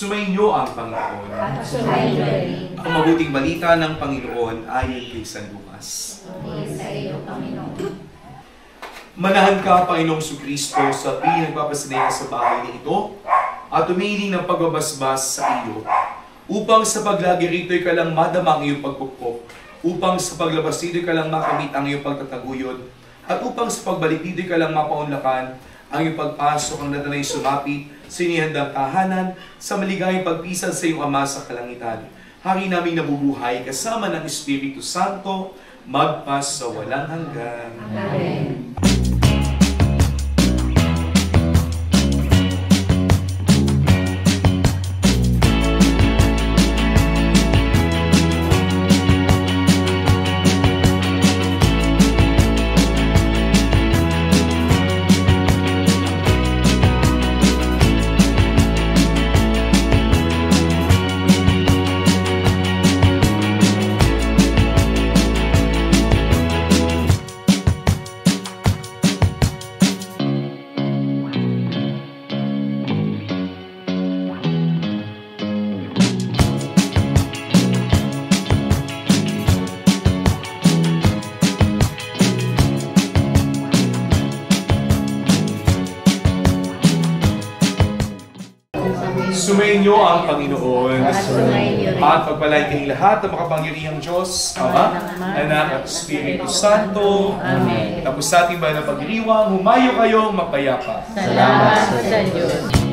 Sumainyo ang Panginoon. At sumainyo rin. Ang mabuting balita ng Panginoon ayon kay San Lucas. Sa iyo, Panginoon. Manahan ka, Panginoong Kristo, sa pinagpapasanay ka sa bahay na ito at umiiling ng pagbabasbas sa iyo, upang sa paglagi rito'y ka lang madama ang iyong pagpupok, upang sa paglabas rito'y ka lang makamit ang iyong pagtataguyod, at upang sa pagbalik dito'y ka lang mapaunlakan ang iyong pagpasok ang nadanay sumapit sa inihandang tahanan sa maligayang pagpisan sa iyong Ama sa kalangitan. Hari naming nabubuhay kasama ng Espiritu Santo, magpas sa walang hanggan. Amen. Sumainyo ang Panginoon. At sumainyo rin. At pagpalain kayong lahat ng makapangyarihang Diyos, Ama, Anak at Espiritu Santo. Amen. Tapos sa ating banal na pagdiriwang, humayo kayong mapayapa. Salamat sa Diyos.